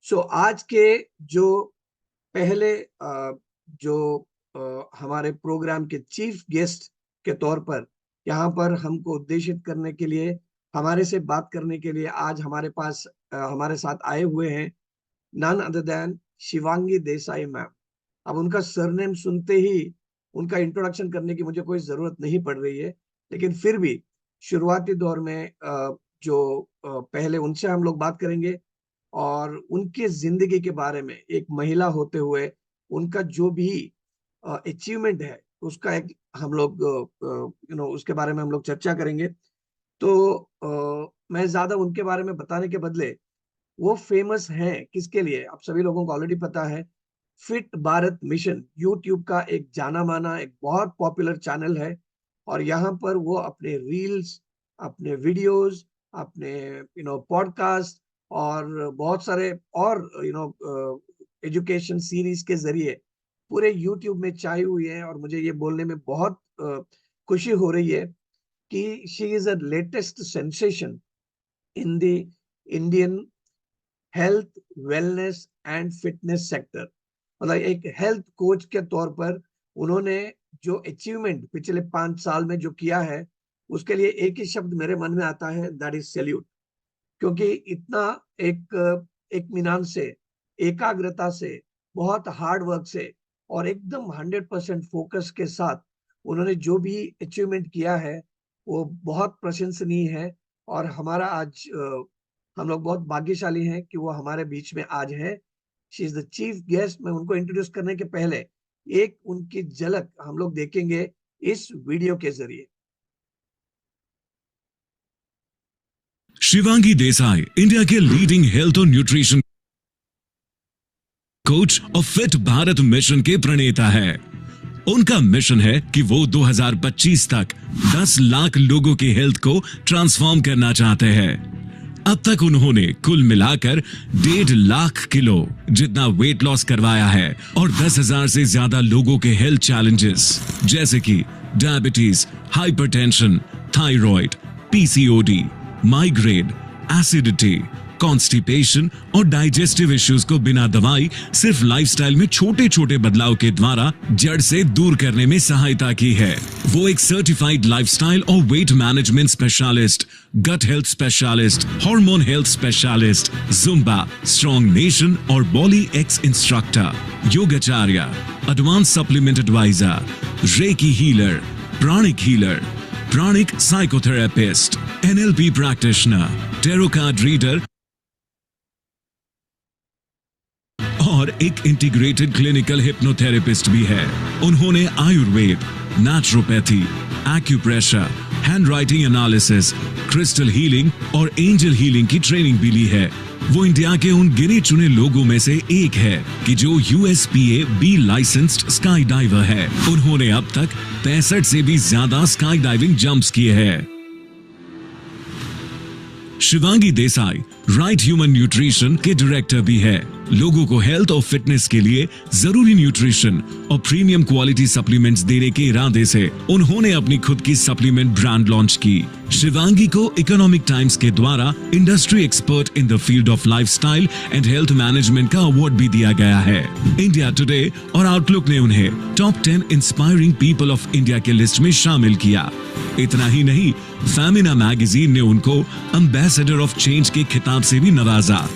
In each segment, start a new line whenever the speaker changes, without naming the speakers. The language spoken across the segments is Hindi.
सो आज के जो पहले जो हमारे प्रोग्राम के चीफ गेस्ट के तौर पर यहाँ पर हमको उद्देशित करने के लिए, हमारे से बात करने के लिए आज हमारे पास हमारे साथ आए हुए हैं none other than Shivangi Desai ma'am. अब उनका सरनेम सुनते ही उनका इंट्रोडक्शन करने की मुझे कोई जरूरत नहीं पड़ रही है, लेकिन फिर भी शुरुआती दौर में जो पहले उनसे हम लोग बात करेंगे और उनके जिंदगी के बारे में, एक महिला होते हुए उनका जो भी अचीवमेंट है उसका एक हम लोग उसके बारे में हम लोग चर्चा करेंगे। तो मैं ज्यादा उनके बारे में बताने के बदले, वो फेमस हैं किसके लिए, आप सभी लोगों को ऑलरेडी पता है। फिट भारत मिशन यूट्यूब का एक जाना माना, एक बहुत पॉपुलर चैनल है और यहाँ पर वो अपने रील्स, अपने वीडियोस, अपने पॉडकास्ट और बहुत सारे और एजुकेशन सीरीज के जरिए पूरे यूट्यूब में छाई हुई है। और मुझे ये बोलने में बहुत खुशी हो रही है कि she is a latest sensation in the Indian health, wellness and fitness sector. मतलब एक हेल्थ कोच के तौर पर उन्होंने जो अचीवमेंट पिछले 5 साल में जो किया है, उसके लिए एक ही शब्द मेरे मन में आता है, दैट इज सैल्यूट। क्योंकि इतना एक इत्मीनान से, एकाग्रता से, बहुत हार्ड वर्क से और एकदम 100% फोकस के साथ उन्होंने जो भी अचीवमेंट किया है वो बहुत प्रशंसनीय है। और हमारा आज हम लोग बहुत भाग्यशाली हैं कि वो हमारे बीच में आज है। She is the chief guest. मैं उनको इंट्रोड्यूस करने के पहले एक उनकी झलक हम लोग देखेंगे इस वीडियो के जरिए।
शिवांगी देसाई इंडिया के लीडिंग हेल्थ और न्यूट्रिशन कोच और फिट भारत मिशन के प्रणेता है। उनका मिशन है कि वो 2025 तक 10 लाख लोगों की हेल्थ को ट्रांसफॉर्म करना चाहते हैं। अब तक उन्होंने कुल मिलाकर 1.5 लाख किलो जितना वेट लॉस करवाया है और 10,000 से ज्यादा लोगों के हेल्थ चैलेंजेस जैसे कि diabetes, hypertension, thyroid, PCOD, migraine, acidity, constipation और डाइजेस्टिव इश्यूज को बिना दवाई सिर्फ लाइफस्टाइल में छोटे छोटे बदलाव के द्वारा जड़ से दूर करने में सहायता की है। वो एक सर्टिफाइड लाइफस्टाइल और weight management specialist, gut health specialist, hormone health specialist, Zumba, strong nation और बॉली एक्स इंस्ट्रक्टर, योगाचार्य, advance supplement advisor, reiki healer, pranic psychotherapist, NLP practitioner, tarot card reader और एक इंटीग्रेटेड क्लिनिकल हिप्नोथेरेपिस्ट भी है। उन्होंने Ayurveda, naturopathy, acupressure, handwriting analysis, crystal healing और एंजल हीलिंग की ट्रेनिंग भी ली है। वो इंडिया के उन गिने चुने लोगों में से एक है कि जो यूएसपीए बी लाइसेंस्ड स्काई डाइवर है। उन्होंने अब तक 65 से भी ज्यादा स्काई डाइविंग जंप्स किए हैं। Shivangi Desai right human nutrition के डायरेक्टर भी है। लोगों को हेल्थ और फिटनेस के लिए जरूरी न्यूट्रिशन और प्रीमियम क्वालिटी सप्लीमेंट्स देने के इरादे से उन्होंने अपनी खुद की सप्लीमेंट ब्रांड लॉन्च की। शिवांगी को इकोनॉमिक टाइम्स के द्वारा industry expert in the field of lifestyle and health management का अवार्ड भी दिया गया है। इंडिया टुडे और आउटलुक ने उन्हें top 10 inspiring people of India के लिस्ट में शामिल किया। इतना ही नहीं, फेमिना मैगजीन ने उनको एम्बेसडर ऑफ चेंज के खिताब से भी नवाजा।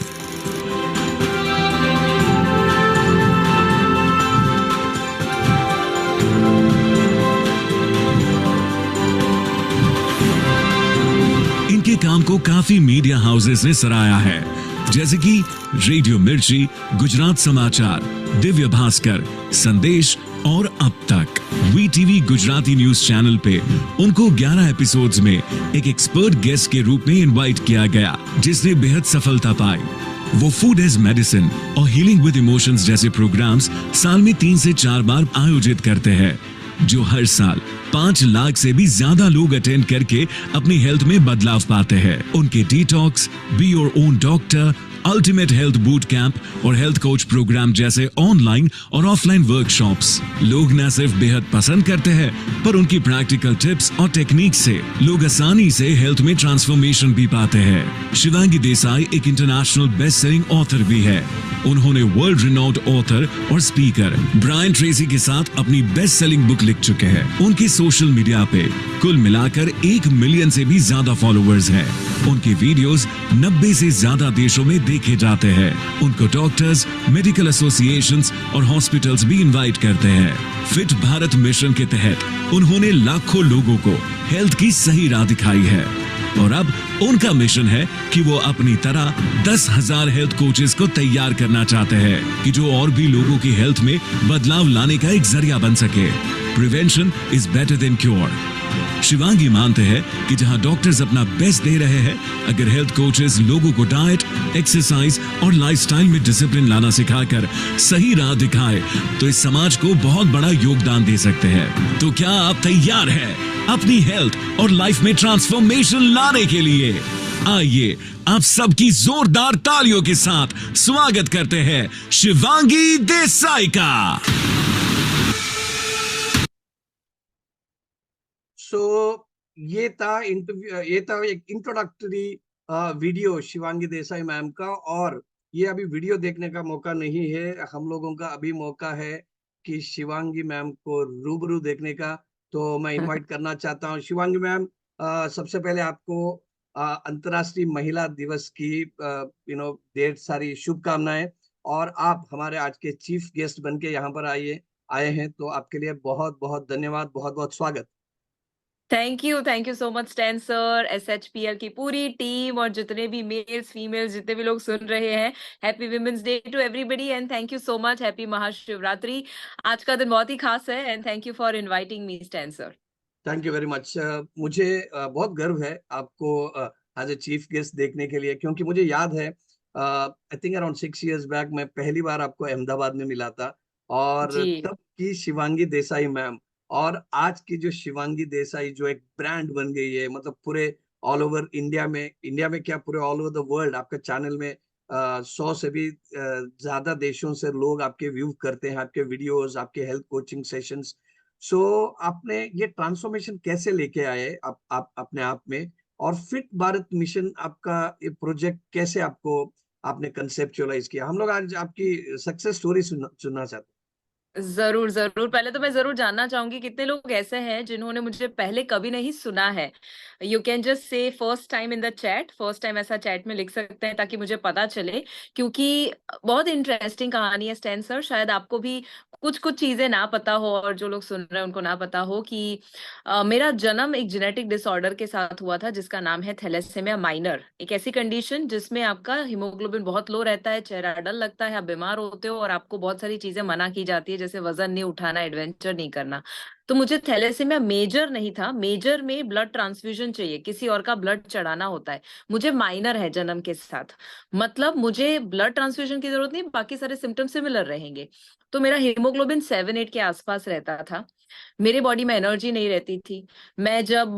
इनके काम को काफी मीडिया हाउसेस ने सराहा है, जैसे कि रेडियो मिर्ची, गुजरात समाचार, दिव्य भास्कर, संदेश और अब तक वीटीवी गुजराती न्यूज चैनल पे उनको 11 एपिसोड्स में एक एक्सपर्ट गेस्ट के रूप में इनवाइट किया गया, जिसने बेहद सफलता पाई। वो फूड एज मेडिसिन और हीलिंग विद इमोशंस जैसे प्रोग्राम्स साल में 3 से 4 बार आयोजित करते हैं, जो हर साल 5 लाख से भी ज्यादा लोग अटेंड करके अपनी हेल्थ में बदलाव पाते हैं। उनके detox, be your own doctor ultimate health boot camp और हेल्थ कोच प्रोग्राम जैसे ऑनलाइन और ऑफलाइन वर्कशॉप्स। लोग न सिर्फ बेहद पसंद करते हैं, पर उनकी प्रैक्टिकल टिप्स और टेक्निक से लोग आसानी से हेल्थ में ट्रांसफॉर्मेशन भी पाते हैं। शिवांगी देसाई एक इंटरनेशनल बेस्ट सेलिंग ऑथर भी है। उन्होंने वर्ल्ड रिनाउंड ऑथर और स्पीकर ब्रायन ट्रेसी के साथ अपनी बेस्ट सेलिंग बुक लिख चुके हैं। उनकी सोशल मीडिया पे कुल मिलाकर 1 मिलियन से भी ज्यादा फॉलोअर्स हैं। उनके वीडियोस 90 से ज्यादा देशों में देखे जाते हैं। उनको डॉक्टर्स, मेडिकल एसोसिएशंस और हॉस्पिटल्स भी इनवाइट करते हैं। फिट भारत मिशन के तहत उन्होंने लाखों लोगों को हेल्थ की सही राह दिखाई है और अब उनका मिशन है कि वो अपनी तरह 10,000 हेल्थ कोचेस को तैयार करना चाहते हैं कि जो और भी लोगों की हेल्थ में बदलाव लाने का एक जरिया बन सके। Prevention is better than cure. Shivangi मानते हैं कि जहां डॉक्टर्स अपना बेस्ट दे रहे हैं, अगर हेल्थ कोचेस लोगों को डाइट, एक्सरसाइज और लाइफस्टाइल में डिसिप्लिन लाना सिखाकर सही राह दिखाए, तो इस समाज को बहुत बड़ा योगदान दे सकते हैं। तो क्या आप तैयार हैं अपनी हेल्थ और लाइफ में ट्रांसफॉर्मेशन लाने के लिए? आइए आप सबकी जोरदार तालियों के साथ स्वागत करते हैं शिवांगी देसाई का।
ये था इंटरव्यू, ये था एक introductory video Shivangi Desai ma'am का। और ये अभी वीडियो देखने का मौका नहीं है, हम लोगों का अभी मौका है कि शिवांगी मैम को रूबरू देखने का। तो मैं इनवाइट करना चाहता हूँ शिवांगी मैम। सबसे पहले आपको अंतर्राष्ट्रीय महिला दिवस की ढेर सारी शुभकामनाएं। और आप हमारे आज के चीफ गेस्ट बन के यहाँ पर आए हैं, तो आपके लिए बहुत बहुत धन्यवाद, बहुत बहुत स्वागत।
Thank you so much stand sir, SHPL की पूरी टीम और जितने भी मेल्स फीमेल्स जितने भी लोग सुन रहे हैं, happy women's day to everybody and thank you so much. Happy Mahashivratri. आज का दिन बहुत ही खास है and thank you for inviting me Stan sir.
Thank you very much. मुझे बहुत गर्व है आपको एज ए चीफ गेस्ट देखने के लिए, क्योंकि मुझे याद है I think around 6 years back मैं पहली बार आपको अहमदाबाद में मिला था। और
जी
तब की शिवांगी देसाई मैम और आज की जो शिवांगी देसाई जो एक ब्रांड बन गई है, मतलब पूरे ऑल ओवर इंडिया में क्या पूरे ऑल ओवर द वर्ल्ड आपके चैनल में 100 से भी ज्यादा देशों से लोग आपके व्यू करते हैं, आपके वीडियोस, आपके हेल्थ कोचिंग सेशंस। आपने ये ट्रांसफॉर्मेशन कैसे लेके आए आप अपने आप में? और फिट भारत मिशन आपका ये प्रोजेक्ट कैसे आपने कंसेप्चुअलाइज किया? हम लोग आज आपकी सक्सेस स्टोरी सुनना चाहते
जरूर जरूर। पहले तो मैं जरूर जानना चाहूंगी कितने लोग ऐसे हैं जिन्होंने मुझे पहले कभी नहीं सुना है। You can just say first time in the chat, first time ऐसा चैट में लिख सकते हैं ताकि मुझे पता चले, क्योंकि बहुत इंटरेस्टिंग कहानी है स्टैन सर। शायद आपको भी कुछ कुछ चीजें ना पता हो और जो लोग सुन रहे हैं उनको ना पता हो कि मेरा जन्म एक जेनेटिक डिसऑर्डर के साथ हुआ था जिसका नाम है थैलेसेमिया माइनर। एक ऐसी कंडीशन जिसमें आपका हीमोग्लोबिन बहुत लो रहता है, चेहरा डल लगता है, आप बीमार होते हो और आपको बहुत सारी चीजें मना की जाती है, जैसे वजन नहीं उठाना, एडवेंचर नहीं करना। तो मुझे थैलेसेमिया मेजर नहीं था, मेजर में ब्लड ट्रांसफ्यूजन चाहिए, किसी और का ब्लड चढ़ाना होता है। मुझे माइनर है जन्म के साथ, मतलब मुझे ब्लड ट्रांसफ्यूजन की जरूरत नहीं, बाकी सारे सिम्टम सिमिलर रहेंगे। तो मेरा हीमोग्लोबिन 7-8 के आसपास रहता था। मेरे बॉडी में एनर्जी नहीं रहती थी। मैं जब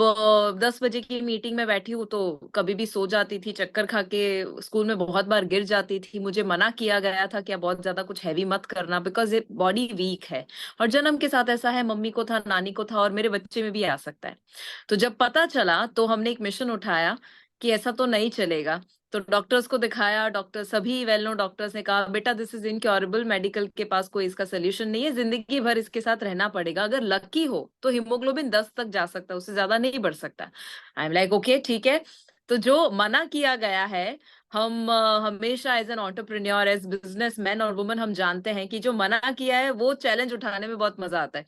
10 बजे की मीटिंग में बैठी हूँ तो कभी भी सो जाती थी, चक्कर खा के स्कूल में बहुत बार गिर जाती थी। मुझे मना किया गया था कि आप बहुत ज्यादा कुछ हैवी मत करना, बिकॉज ये बॉडी वीक है। और जन्म के साथ ऐसा है, मम्मी को था, नानी को था और मेरे बच्चे में भी आ सकता है। तो जब पता चला तो हमने एक मिशन उठाया कि ऐसा तो नहीं चलेगा। तो डॉक्टर्स को दिखाया, डॉक्टर सभी वेल नोन डॉक्टर्स ने कहा बेटा दिस इज इनक्योरेबल, मेडिकल के पास कोई इसका सोल्यूशन नहीं है, जिंदगी भर इसके साथ रहना पड़ेगा। अगर लकी हो तो हीमोग्लोबिन 10 तक जा सकता है, उससे ज्यादा नहीं बढ़ सकता। आई एम लाइक ओके ठीक है। तो जो मना किया गया है, हम हमेशा as an entrepreneur, as businessman और वुमन हम जानते हैं कि जो मना किया है वो चैलेंज उठाने में बहुत मजा आता है।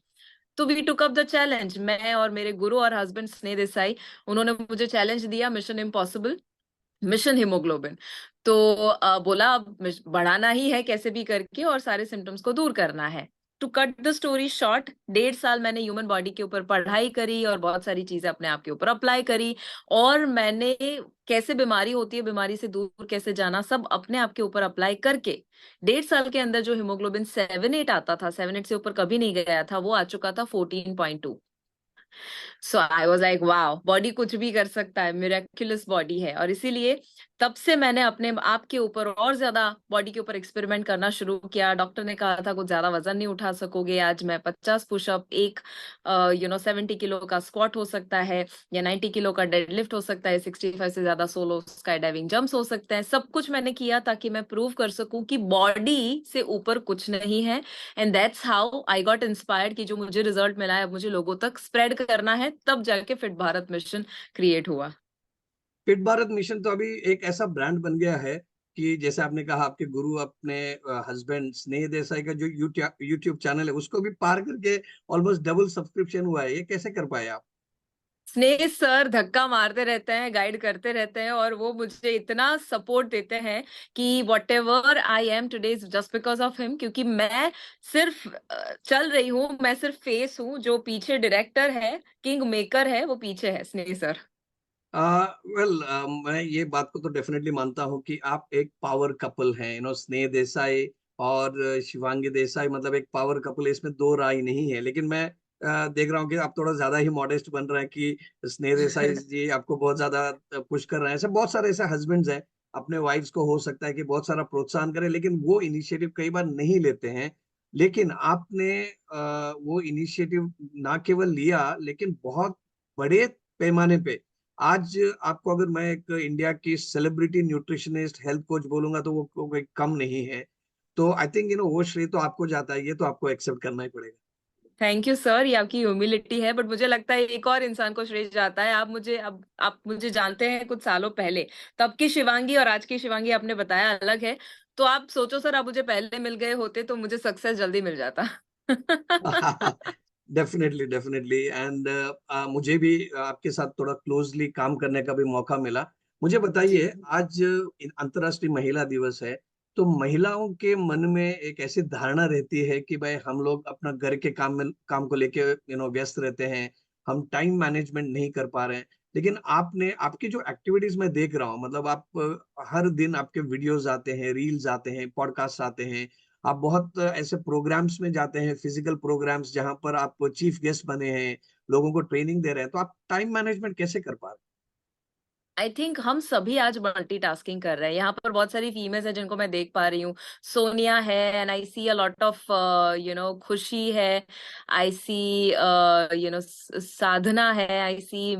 तो we took up the challenge, मैं और मेरे गुरु और हस्बैंड स्नेह देसाई, उन्होंने मुझे चैलेंज दिया, मिशन इम्पॉसिबल, मिशन हीमोग्लोबिन। तो बोला अब बढ़ाना ही है कैसे भी करके और सारे सिम्टम्स को दूर करना है। To cut the story short, 1.5 साल मैंने ह्यूमन बॉडी के ऊपर पढ़ाई करी और बहुत सारी चीजें अपने आप के ऊपर अप्लाई करी। और मैंने कैसे बीमारी होती है, बीमारी से दूर कैसे जाना, सब अपने आप के ऊपर अप्लाई करके 1.5 साल के अंदर जो हीमोग्लोबिन 7-8 आता था, 7-8 से ऊपर कभी नहीं गया था, वो आ चुका था 14.2। So I was like wow, body कुछ भी कर सकता है, मिरेक्युलस बॉडी है। और इसीलिए तब से मैंने अपने आप के ऊपर और ज्यादा बॉडी के ऊपर एक्सपेरिमेंट करना शुरू किया। डॉक्टर ने कहा था कुछ ज्यादा वजन नहीं उठा सकोगे। आज मैं 50 पुशअप, एक 70 किलो का स्क्वाट हो सकता है, या 90 किलो का डेडलिफ्ट हो सकता है, 65 से ज्यादा सोलो स्काई डाइविंग जंप्स हो सकते हैं। सब कुछ मैंने किया ताकि मैं प्रूव कर सकूं कि बॉडी से ऊपर कुछ नहीं है। And that's how I got inspired कि जो मुझे रिजल्ट मिला है अब मुझे लोगों तक स्प्रेड करना है, तब जाके फिट भारत मिशन क्रिएट हुआ।
फिट भारत मिशन तो अभी एक ऐसा ब्रांड बन गया है कि जैसे आपने कहा, आपके गुरु अपने हस्बैंड स्नेह देसाई का जो यूट्यूब यूट्यूब चैनल है उसको भी पार करके ऑलमोस्ट डबल सब्सक्रिप्शन हुआ है। ये कैसे कर पाए आप?
स्नेह सर धक्का मारते रहते हैं, गाइड करते रहते हैं, और वो मुझे इतना सपोर्ट देते हैं कि what ever I am today is just because of him. क्योंकि मैं सिर्फ चल रही हूँ, मैं सिर्फ फेस हूँ, जो पीछे डायरेक्टर है, किंग मेकर है, वो पीछे है स्नेह सर।
वेल, मैं ये बात को तो डेफिनेटली मानता हूँ कि आप एक पावर कपल हैं। स्नेह देसाई और शिवांगी देसाई, मतलब एक पावर कपल है, इसमें दो राय नहीं है। लेकिन मैं देख रहा हूँ कि आप थोड़ा ज्यादा ही मॉडेस्ट बन रहे हैं कि स्नेह देसाई जी आपको बहुत ज्यादा पुश कर रहे हैं। ऐसे बहुत सारे ऐसे हस्बैंड्स हैं, अपने वाइफ्स को हो सकता है कि बहुत सारा प्रोत्साहन करें, लेकिन वो इनिशिएटिव कई बार नहीं लेते हैं। लेकिन आपने वो इनिशिएटिव ना केवल लिया, लेकिन बहुत बड़े पैमाने पे आज आपको, अगर मैं एक इंडिया की सेलिब्रिटी न्यूट्रिशनिस्ट हेल्थ कोच बोलूंगा तो वो कोई कम नहीं है। तो आई थिंक वो श्रेय तो आपको जाता है, ये तो आपको एक्सेप्ट करना ही पड़ेगा।
थैंक यू सर, ये आपकी ह्यूमिलिटी है, बट मुझे लगता है एक और इंसान को श्रेय जाता है। आप मुझे जानते हैं कुछ सालों पहले, तब की शिवांगी और आज की शिवांगी आपने बताया अलग है। तो आप सोचो सर, आप मुझे पहले मिल गए होते तो मुझे सक्सेस जल्दी मिल जाता।
Definitely definitely. एंड मुझे भी आपके साथ थोड़ा क्लोजली काम करने का भी मौका मिला। मुझे
जी
बताइए, आज अंतर्राष्ट्रीय महिला दिवस है, तो महिलाओं के मन में एक ऐसी धारणा रहती है कि भाई हम लोग अपना घर के काम को लेके व्यस्त रहते हैं, हम टाइम मैनेजमेंट नहीं कर पा रहे हैं। लेकिन आपने, आपकी जो एक्टिविटीज मैं देख रहा हूँ, मतलब आप हर दिन आपके वीडियोस आते हैं, रील्स आते हैं, पॉडकास्ट आते हैं, आप बहुत ऐसे प्रोग्राम्स में जाते हैं, फिजिकल प्रोग्राम्स जहां पर आप चीफ गेस्ट बने हैं, लोगों को ट्रेनिंग दे रहे हैं, तो आप टाइम मैनेजमेंट कैसे कर पा रहे
आई थिंक हम सभी आज मल्टीटास्किंग कर रहे हैं। यहाँ पर बहुत सारी फीमेल्स हैं जिनको मैं देख पा रही हूँ। सोनिया है, and I see a lot of खुशी है, आई सी साधना है, आई सी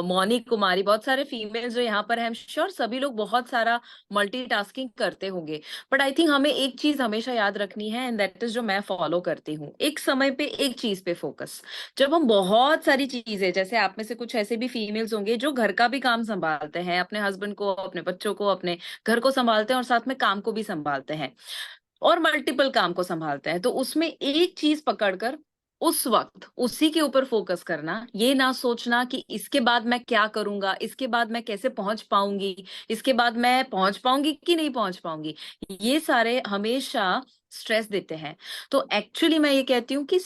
मौनी कुमारी, बहुत सारे फीमेल्स जो यहाँ पर हैं। आई एम श्योर सभी लोग बहुत सारा मल्टीटास्किंग करते होंगे। बट आई थिंक हमें एक चीज हमेशा याद रखनी है, एंड दैट इज जो मैं फॉलो करती हूँ, एक समय पे एक चीज पे फोकस। जब हम बहुत सारी चीजें, जैसे आप में से कुछ ऐसे भी फीमेल्स होंगे जो घर का भी काम संभालते हैं, अपने हस्बैंड को, अपने बच्चों को, अपने घर को संभालते हैं, और साथ में काम को भी संभालते हैं, और मल्टीपल काम को संभालते हैं, तो उसमें एक चीज पकड़कर उस वक्त उसी के ऊपर फोकस करना, ये ना सोचना कि इसके बाद मैं क्या करूंगा, इसके बाद मैं कैसे पहुंच पाऊंगी, इसके बाद मैं पहुंच पाऊंगी कि नहीं पहुंच पाऊंगी, ये सारे हमेशा स्ट्रेस देते हैं। तो एक्चुअली मैं ये कहती हूँ कि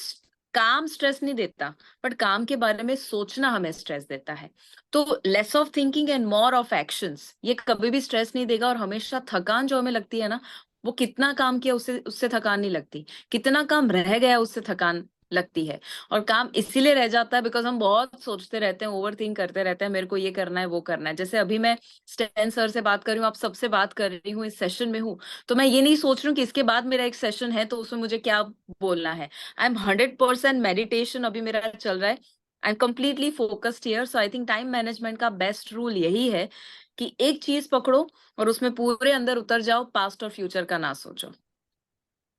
काम स्ट्रेस नहीं देता, बट काम के बारे में सोचना हमें स्ट्रेस देता है। तो less of thinking and more of actions, ये कभी भी स्ट्रेस नहीं देगा। और हमेशा थकान जो हमें लगती है ना, वो कितना काम किया उससे उससे थकान नहीं लगती, कितना काम रह गया उससे थकान लगती है। और काम इसीलिए रह जाता है बिकॉज हम बहुत सोचते रहते हैं, ओवर थिंक करते रहते हैं, मेरे को ये करना है, वो करना है। जैसे अभी मैं स्टैन सर से बात कर रही हूँ, आप सबसे बात कर रही हूँ, इस सेशन में हूँ, तो मैं ये नहीं सोच रही हूँ कि इसके बाद मेरा एक सेशन है तो उसमें मुझे क्या बोलना है। आई एम 100% मेडिटेशन अभी मेरा चल रहा है। I am completely focused here. So I think time management का बेस्ट रूल यही है कि एक चीज पकड़ो और उसमें पूरे अंदर उतर जाओ, पास्ट और फ्यूचर का ना सोचो।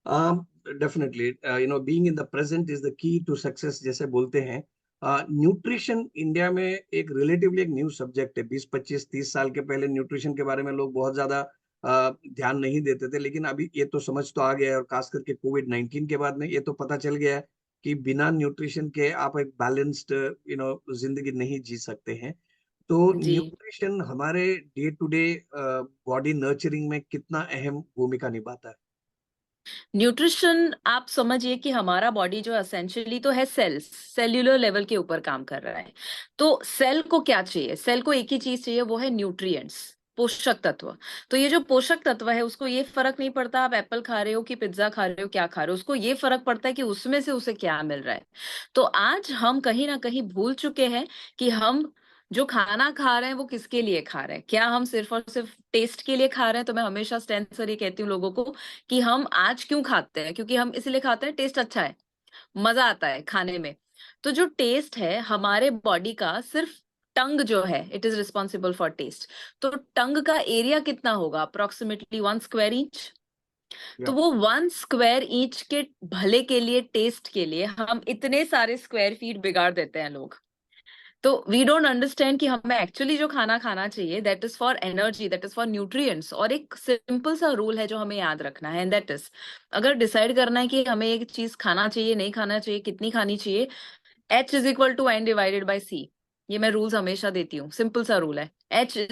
हैं? Definitely, being in the present is the key to success, जैसे बोलते हैं। न्यूट्रिशन इंडिया में एक रिलेटिवली एक न्यू सब्जेक्ट है। 20 25 30 साल के पहले न्यूट्रिशन के बारे में लोग बहुत ज्यादा ध्यान नहीं देते थे, लेकिन अभी ये तो समझ तो आ गया है, और खास करके कोविड-19 के बाद में ये तो पता चल गया है कि बिना न्यूट्रिशन के आप एक बैलेंस्ड जिंदगी नहीं जी सकते हैं। तो
जी,
न्यूट्रिशन हमारे day to day body nurturing में कितना अहम भूमिका निभाता है?
न्यूट्रिशन आप समझिए कि हमारा बॉडी जो एसेंशियली तो है सेल्स, सेल्यूलर लेवल के ऊपर काम कर रहा है। तो सेल को क्या चाहिए? सेल को एक ही चीज चाहिए, वो है न्यूट्रिएंट्स, पोषक तत्व। तो ये जो पोषक तत्व है, उसको ये फर्क नहीं पड़ता आप एप्पल खा रहे हो कि पिज्जा खा रहे हो, क्या खा रहे हो, उसको ये फर्क पड़ता है कि उसमें से उसे क्या मिल रहा है। तो आज हम कहीं ना कहीं भूल चुके हैं कि हम जो खाना खा रहे हैं वो किसके लिए खा रहे हैं, क्या हम सिर्फ और सिर्फ टेस्ट के लिए खा रहे हैं? तो मैं हमेशा स्टैंड सर ये कहती हूँ लोगों को कि हम आज क्यों खाते हैं, क्योंकि हम इसलिए खाते हैं टेस्ट अच्छा है, मजा आता है खाने में। तो जो टेस्ट है हमारे बॉडी का, सिर्फ टंग जो है it is responsible for taste. तो टंग का एरिया कितना होगा, अप्रोक्सीमेटली 1 स्क्वायर इंच। तो
या
वो 1 स्क्वायर इंच के भले के लिए, टेस्ट के लिए हम इतने सारे स्क्वायर फीट बिगाड़ देते हैं लोग। तो वी डोंट अंडरस्टैंड कि हमें एक्चुअली जो खाना खाना चाहिए that is for energy, that is for nutrients. और एक सिंपल सा रूल है जो हमें याद रखना है, एंड दैट इज, अगर डिसाइड करना है कि हमें एक चीज खाना चाहिए, नहीं खाना चाहिए, कितनी खानी चाहिए, H = N//C। ये मैं रूल्स हमेशा देती हूँ, सिंपल सा रूल है। H =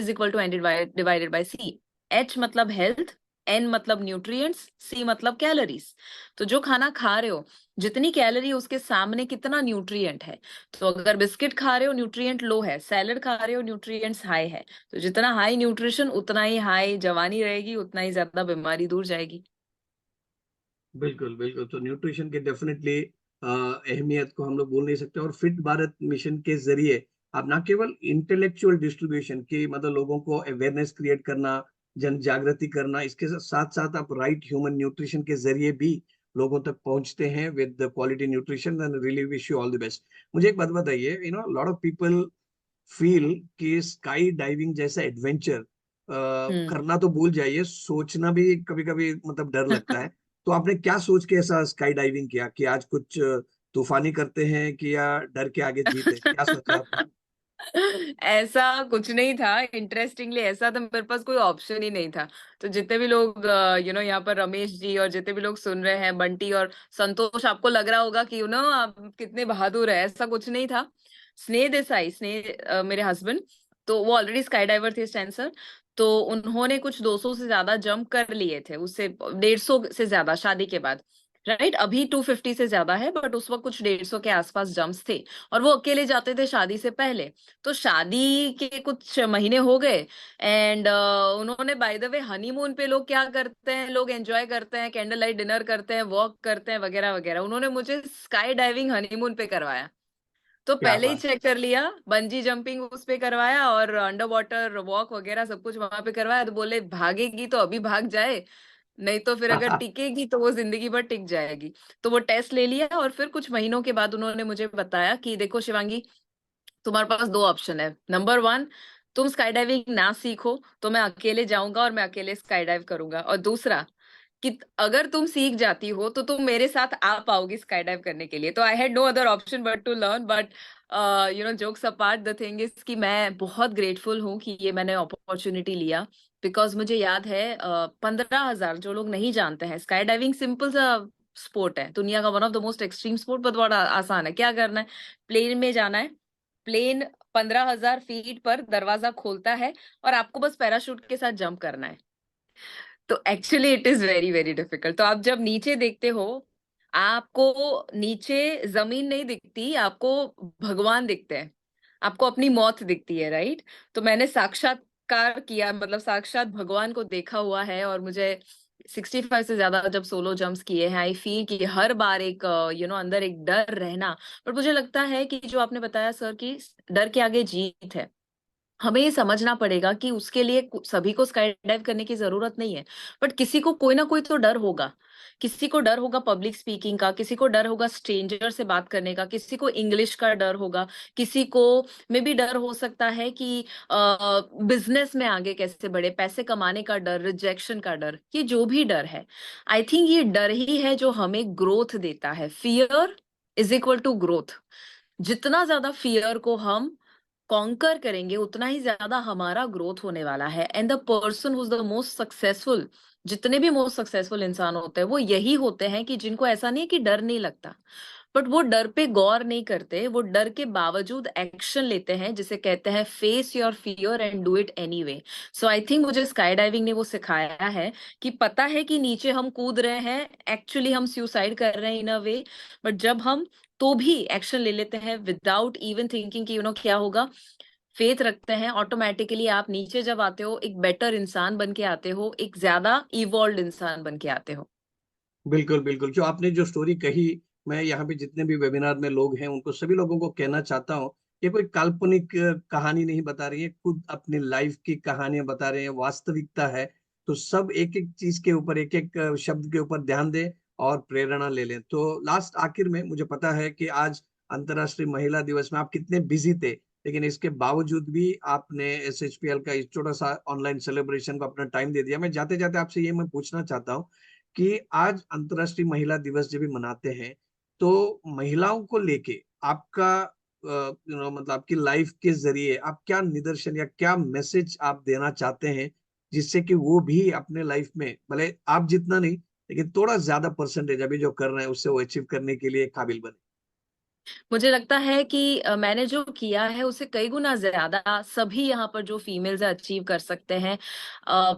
N//C। H मतलब हेल्थ, N मतलब न्यूट्रिएंट्स, C मतलब कैलोरीज। तो जो खाना खा रहे हो, जितनी कैलोरी उसके सामने कितना न्यूट्रिएंट है। तो अगर बिस्किट खा रहे हो न्यूट्रिएंट लो है, सैलड खा रहे हो न्यूट्रिएंट्स हाई है। तो जितना हाई न्यूट्रिशन उतना ही हाई जवानी रहेगी, उतना ही ज्यादा बीमारी दूर जाएगी।
बिल्कुल बिल्कुल। तो न्यूट्रिशन के डेफिनेटली अहमियत को हम लोग बोल नहीं सकते। और फिट भारत मिशन के जरिए आप ना केवल इंटेलेक्चुअल डिस्ट्रीब्यूशन की, मतलब लोगों को अवेयरनेस क्रिएट करना, जन जागृति करना, इसके साथ साथ आप राइट ह्यूमन न्यूट्रिशन के जरिए भी लोगों तक पहुंचते हैं with quality nutrition. And really wish you all the best. मुझे एक बात बताइए, लॉट ऑफ पीपल फील कि स्काई डाइविंग जैसा एडवेंचर
हम्म।
करना तो भूल जाइए, सोचना भी कभी कभी मतलब डर लगता है। तो आपने क्या सोच के ऐसा स्काई डाइविंग किया कि आज कुछ तूफानी करते हैं, कि या डर के आगे जीत है, क्या सोचा आपने?
ऐसा कुछ नहीं था, इंटरेस्टिंगली ऐसा तो मेरे पास कोई ऑप्शन ही नहीं था। तो जितने भी लोग यहाँ पर रमेश जी और जितने भी लोग सुन रहे हैं, बंटी और संतोष, आपको लग रहा होगा कि आप कितने बहादुर है, ऐसा कुछ नहीं था। स्नेह देसाई, स्नेह मेरे हस्बैंड, तो वो ऑलरेडी स्काई डाइवर थे, स्टेंसर। तो उन्होंने कुछ 200 से ज्यादा जंप कर लिए थे, उससे 150 से ज्यादा शादी के बाद। राइट, अभी 250 से ज्यादा है, बट उस वक्त कुछ 150 के आसपास जंप्स थे। और वो अकेले जाते थे शादी से पहले। तो शादी के कुछ महीने हो गए, एंड उन्होंने, बाय द वे, हनीमून पे लोग क्या करते हैं, लोग एंजॉय करते हैं, कैंडल लाइट डिनर करते हैं, वॉक करते हैं, वगैरह वगैरह। उन्होंने मुझे स्काई डाइविंग हनीमून पे करवाया। तो
क्या
पहले ही
बात।
चेक कर लिया, बंजी जंपिंग उस पे करवाया और अंडर वाटर वॉक वगैरह सब कुछ वहां पे करवाया। तो बोले भागेगी तो अभी भाग जाए, नहीं तो फिर अगर टिकेगी तो वो जिंदगी भर टिक जाएगी। तो वो टेस्ट ले लिया, और फिर कुछ महीनों के बाद उन्होंने मुझे बताया कि देखो शिवांगी, तुम्हारे पास दो ऑप्शन है। नंबर वन, तुम स्काई डाइविंग ना सीखो तो मैं अकेले जाऊंगा और मैं अकेले स्काई डाइव करूंगा। और दूसरा, कि अगर तुम सीख जाती हो तो तुम मेरे साथ आ पाओगी स्काई डाइव करने के लिए। तो I had no other option but to learn. But jokes apart, the thing is कि मैं बहुत ग्रेटफुल हूँ कि ये मैंने अपॉर्चुनिटी लिया। बिकॉज मुझे याद है 15,000, जो लोग नहीं जानते हैं, स्काई डाइविंग सिंपल सा स्पोर्ट है, दुनिया का one of the most extreme sport, बहुत बड़ा आसान है। क्या करना है, प्लेन में जाना है, प्लेन 15,000 फीट पर दरवाजा खोलता है, और आपको बस पैराशूट के साथ जंप करना है। तो actually it is very very difficult. तो आप जब नीचे देखते हो, आपको नीचे जमीन नहीं दिखती, आपको भगवान दिखते हैं, आपको अपनी मौत दिखती है, राइट। तो मैंने साक्षात्कार किया, मतलब साक्षात भगवान को देखा हुआ है। और मुझे 65 से ज्यादा जब सोलो जंप्स किए हैं, आई फील कि हर बार एक अंदर एक डर रहना। पर मुझे लगता है कि जो आपने बताया सर, कि डर के आगे जीत है, हमें ये समझना पड़ेगा कि उसके लिए सभी को स्काई डाइव करने की जरूरत नहीं है। बट किसी को कोई ना कोई तो डर होगा। किसी को डर होगा पब्लिक स्पीकिंग का, किसी को डर होगा स्ट्रेंजर से बात करने का, किसी को इंग्लिश का डर होगा, किसी को मे भी डर हो सकता है कि बिजनेस में आगे कैसे बढ़े, पैसे कमाने का डर, रिजेक्शन का डर, ये जो भी डर है, आई थिंक ये डर ही है जो हमें ग्रोथ देता है। Fear is equal to growth. जितना ज्यादा फियर को हम कॉन्कर करेंगे, उतना ही ज्यादा हमारा ग्रोथ होने वाला है। And the person who's the most successful, जितने भी मोस्ट सक्सेसफुल इंसान होते हैं वो यही होते हैं कि जिनको ऐसा नहीं है कि डर नहीं लगता, बट वो डर पे गौर नहीं करते, वो डर के बावजूद एक्शन लेते हैं, जिसे कहते हैं face your fear and do it anyway. So I think मुझे स्काई डाइविंग ने वो सिखाया है कि पता है कि नीचे हम कूद रहे हैं, एक्चुअली हम सुसाइड कर रहे हैं इन अ वे, बट जब हम तो भी एक्शन ले लेते हैं विदाउट इवन थिंकिंग कि क्या होगा, फेथ रखते हैं, ऑटोमेटिकली आप नीचे जब आते हो एक बेटर इंसान बन के आते हो, एक ज्यादा इवॉल्व इंसान बन के आते हो।
बिल्कुल बिल्कुल। जो आपने जो स्टोरी कही, मैं यहाँ पे जितने भी वेबिनार में लोग हैं उनको सभी लोगों को कहना चाहता हूँ ये कोई काल्पनिक कहानी नहीं बता रही है, खुद अपनी लाइफ की कहानियां बता रहे हैं, वास्तविकता है। तो सब एक एक चीज के ऊपर, एक एक शब्द के ऊपर ध्यान दें और प्रेरणा ले लें। तो लास्ट आखिर में, मुझे पता है कि आज अंतर्राष्ट्रीय महिला दिवस में आप कितने बिजी थे, लेकिन इसके बावजूद भी आपने SHPL का इस छोटा सा ऑनलाइन सेलिब्रेशन को अपना टाइम दे दिया। मैं जाते जाते आपसे ये मैं पूछना चाहता हूँ कि आज अंतर्राष्ट्रीय महिला दिवस जब भी मनाते हैं, तो महिलाओं को लेके आपका मतलब आपकी लाइफ के जरिए आप क्या निदर्शन या क्या मैसेज आप देना चाहते हैं, जिससे कि वो भी अपने लाइफ में, भले आप जितना नहीं, लेकिन थोड़ा ज्यादा परसेंटेज अभी जो कर रहे हैं उससे वो अचीव करने के लिए काबिल बने।
मुझे लगता है कि मैंने जो किया है उससे कई गुना ज्यादा सभी यहाँ पर जो फीमेल्स अचीव कर सकते हैं। अ,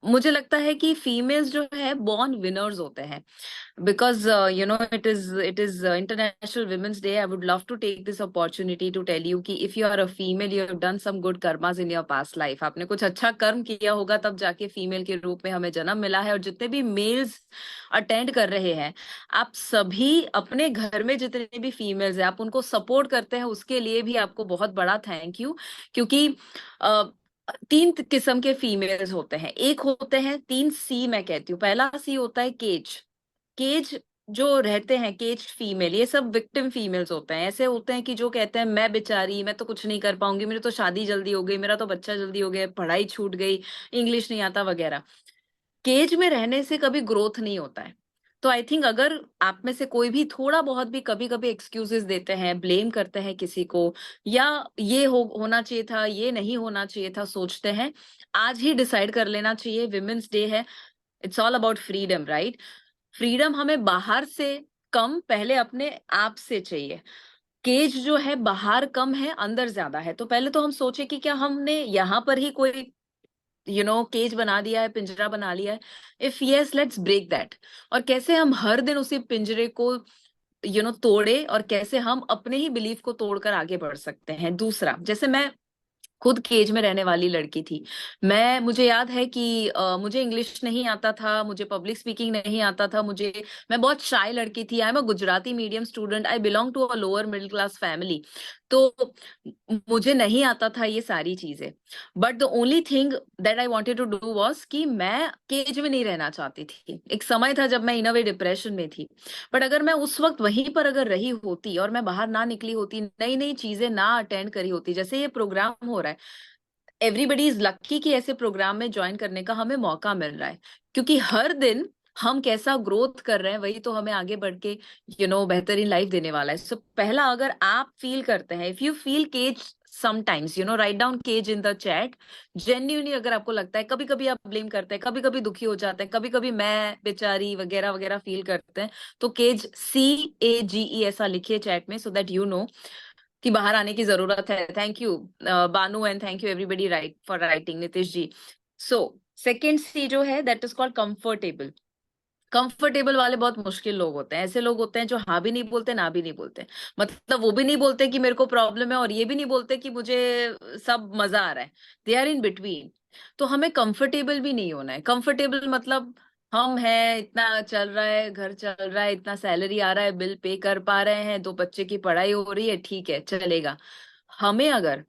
मुझे लगता है कि फीमेल्स जो है बॉर्न विनर्स होते हैं। Because it is International Women's Day. I would love to take this opportunity to tell you कि if you are a female, you have done some good karmas in your past life. आपने कुछ अच्छा कर्म किया होगा, तब जाके फीमेल के रूप में हमें जन्म मिला है। और जितने भी मेल्स अटेंड कर रहे हैं, आप सभी अपने घर में जितने भी फीमेल्स हैं, आप उनको सपोर्ट करते हैं, उसके लिए भी आपको बहुत बड़ा थैंक यू। क्योंकि अ, तीन किस्म के फीमेल्स होते हैं। एक होते हैं 3C, मैं कहती हूँ। पहला C होता है केज। केज जो रहते हैं, केज फीमेल, ये सब विक्टिम फीमेल्स होते हैं। ऐसे होते हैं कि जो कहते हैं मैं बेचारी, मैं तो कुछ नहीं कर पाऊंगी, मेरी तो शादी जल्दी हो गई, मेरा तो बच्चा जल्दी हो गया, पढ़ाई छूट गई, इंग्लिश नहीं आता वगैरह। केज में रहने से कभी ग्रोथ नहीं होता है। तो आई थिंक अगर आप में से कोई भी थोड़ा बहुत भी कभी कभी एक्सक्यूजेस देते हैं, ब्लेम करते हैं किसी को, या ये होना चाहिए था, ये नहीं होना चाहिए था, सोचते हैं, आज ही डिसाइड कर लेना चाहिए, विमेन्स डे है। It's all about freedom, right? Freedom हमें बाहर से कम, पहले अपने आप से चाहिए। केज जो है बाहर कम है, अंदर ज्यादा है। तो पहले तो हम सोचे कि क्या हमने यहाँ पर ही कोई केज बना दिया है, पिंजरा बना लिया है। If yes, let's break that. और कैसे हम हर दिन उसी पिंजरे को तोड़े, और कैसे हम अपने ही बिलीफ को तोड़कर आगे बढ़ सकते हैं। दूसरा, जैसे मैं खुद केज में रहने वाली लड़की थी। मुझे याद है कि मुझे इंग्लिश नहीं आता था, मुझे पब्लिक स्पीकिंग नहीं आता था, मैं बहुत शाय लड़की थी। I am a Gujarati medium student, I belong to a lower middle class family. तो मुझे नहीं आता था ये सारी चीजें। But the only thing that I wanted to do was कि मैं केज में नहीं रहना चाहती थी। एक समय था जब मैं इन अ वे डिप्रेशन में थी। बट अगर मैं उस वक्त वहीं पर अगर रही होती और मैं बाहर ना निकली होती, नई नई चीजें ना अटेंड करी होती, जैसे ये प्रोग्राम हो रहा है, एवरीबडी इज लकी कि ऐसे प्रोग्राम में ज्वाइन करने का हमें मौका मिल रहा है। क्योंकि हर दिन हम कैसा ग्रोथ कर रहे हैं, वही तो हमें आगे बढ़ के बेहतरीन लाइफ देने वाला है। सो पहला, अगर आप फील करते हैं, if you feel cage sometimes, write down cage in the chat. Genuinely अगर आपको लगता है, कभी कभी आप ब्लेम करते हैं, कभी कभी दुखी हो जाते हैं, कभी कभी मैं बेचारी वगैरह वगैरह फील करते हैं, तो केज CAGE ऐसा लिखिए चैट में, सो दैट कि बाहर आने की जरूरत है। Thank you Banu, and thank you everybody right for writing, Nitish ji. So second C जो है, that is called comfortable. Comfortable वाले बहुत मुश्किल लोग होते हैं। ऐसे लोग होते हैं जो हाँ भी नहीं बोलते, ना भी नहीं बोलते। मतलब वो भी नहीं बोलते कि मेरे को प्रॉब्लम है, और ये भी नहीं बोलते कि मुझे सब मजा आ रहा है। They are in between. तो हमें कंफर्टेबल भी नहीं होना है। कंफर्टेबल मतलब हम हैं, इतना चल रहा है, घर चल रहा है, इतना सैलरी आ रहा है, बिल पे कर पा रहे हैं, 2 बच्चे की पढ़ाई हो रही है, ठीक है, चलेगा। हमें अगर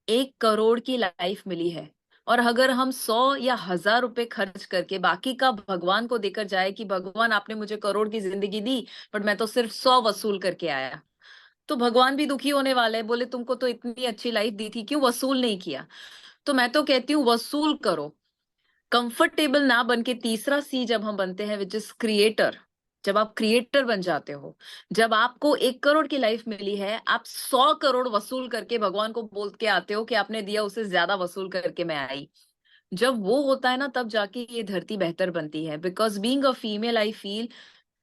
1 करोड़ की लाइफ मिली है, और अगर हम 100 या 1000 रुपए खर्च करके बाकी का भगवान को देकर जाए कि भगवान आपने मुझे करोड़ की जिंदगी दी, बट मैं तो सिर्फ 100 वसूल करके आया, तो भगवान भी दुखी होने वाले हैं। बोले तुमको तो इतनी अच्छी लाइफ दी थी, क्यों वसूल नहीं किया? तो मैं तो कहती हूँ वसूल करो। कंफर्टेबल ना बन के तीसरा C जब हम बनते हैं, विच इज क्रिएटर। जब आप क्रिएटर बन जाते हो, जब आपको 1 करोड़ की लाइफ मिली है, आप 100 करोड़ वसूल करके भगवान को बोल के आते हो कि आपने दिया, उससे ज्यादा वसूल करके मैं आई। जब वो होता है ना, तब जाके ये धरती बेहतर बनती है। Because being a female, I feel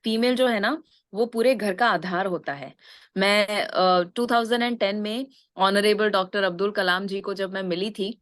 female जो है ना, वो पूरे घर का आधार होता है। मैं 2010 में ऑनरेबल डॉक्टर अब्दुल कलाम जी को जब मैं मिली थी,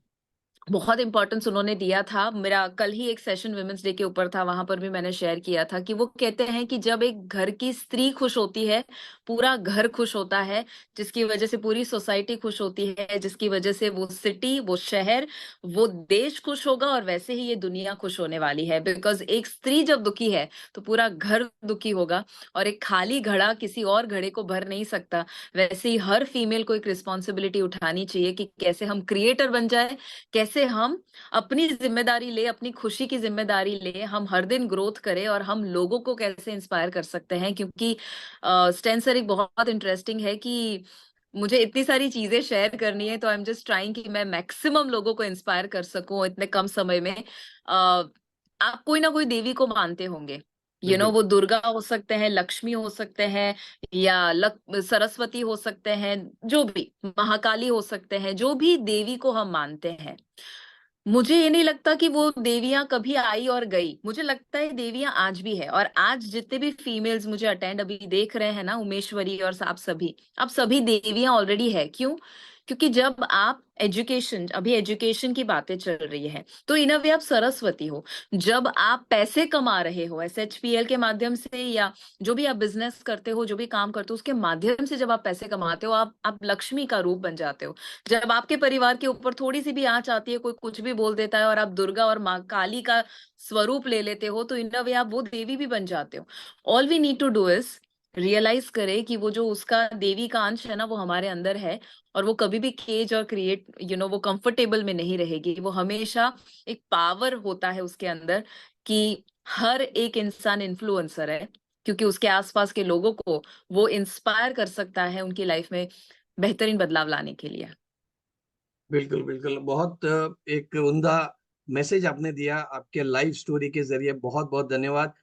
बहुत इंपॉर्टेंस उन्होंने दिया था। मेरा कल ही एक सेशन वुमेन्स डे के ऊपर था, वहां पर भी मैंने शेयर किया था कि वो कहते हैं कि जब एक घर की स्त्री खुश होती है, पूरा घर खुश होता है, जिसकी वजह से पूरी सोसाइटी खुश होती है, जिसकी वजह से वो सिटी, वो शहर, वो देश खुश होगा, और वैसे ही ये दुनिया खुश होने वाली है। बिकॉज एक स्त्री जब दुखी है तो पूरा घर दुखी होगा, और एक खाली घड़ा किसी और घड़े को भर नहीं सकता। वैसे ही हर फीमेल को एक रिस्पॉन्सिबिलिटी उठानी चाहिए कि कैसे हम क्रिएटर बन जाए, कैसे हम अपनी जिम्मेदारी ले, अपनी खुशी की जिम्मेदारी ले, हम हर दिन ग्रोथ करें, और हम लोगों को कैसे इंस्पायर कर सकते हैं। क्योंकि स्टैन सर, एक बहुत इंटरेस्टिंग है कि मुझे इतनी सारी चीजें शेयर करनी है, तो आई एम जस्ट ट्राइंग कि मैं मैक्सिमम लोगों को इंस्पायर कर सकूं इतने कम समय में। आप कोई ना कोई देवी को मानते होंगे,
बिल्कुल।
वो दुर्गा हो सकते हैं, लक्ष्मी हो सकते हैं, या सरस्वती हो सकते हैं, जो भी, महाकाली हो सकते हैं, जो भी देवी को हम मानते हैं। मुझे ये नहीं लगता कि वो देवियां कभी आई और गई। मुझे लगता है देवियां आज भी है, और आज जितने भी फीमेल्स मुझे अटेंड अभी देख रहे हैं ना, उमेश्वरी और आप सभी देवियां ऑलरेडी है। क्यों? क्योंकि जब आप एजुकेशन, अभी एजुकेशन की बातें चल रही है, तो इन अ वे आप सरस्वती हो। जब आप पैसे कमा रहे हो SHPL के माध्यम से, या जो भी आप बिजनेस करते हो, जो भी काम करते हो, उसके माध्यम से जब आप पैसे कमाते हो, आप लक्ष्मी का रूप बन जाते हो। जब आपके परिवार के ऊपर थोड़ी सी भी आंच आती है, कोई कुछ भी बोल देता है, और आप दुर्गा और माँ काली का स्वरूप ले लेते हो, तो इन अ वे आप वो देवी भी बन जाते हो। All we need to do is realise करे कि वो जो उसका देवी का अंश है ना, वो हमारे अंदर है, और वो कभी भी केज और क्रिएट वो कंफर्टेबल में नहीं रहेगी। वो हमेशा एक पावर होता है उसके अंदर, कि हर एक इंसान इन्फ्लुएंसर है, क्योंकि उसके आसपास के लोगों को वो इंस्पायर कर सकता है उनकी लाइफ में बेहतरीन बदलाव लाने के लिए।
बिल्कुल, बिल्कुल। बहुत एक उम्दा मैसेज आपने दिया आपके लाइव स्टोरी के ज़रिए। बहुत-बहुत धन्यवाद।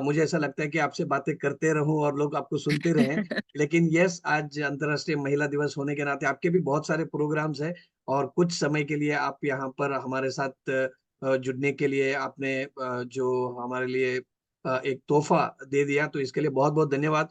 मुझे ऐसा लगता है कि आपसे बातें करते रहूँ और लोग आपको सुनते रहें। लेकिन यस, आज अंतर्राष्ट्रीय महिला दिवस होने के नाते आपके भी बहुत सारे प्रोग्राम्स हैं और कुछ समय के लिए आप यहाँ पर हमारे साथ जुड़ने के लिए आपने जो हमारे लिए एक तोहफ़ा दे दिया, तो इसके लिए बहुत-बहुत धन्यवाद।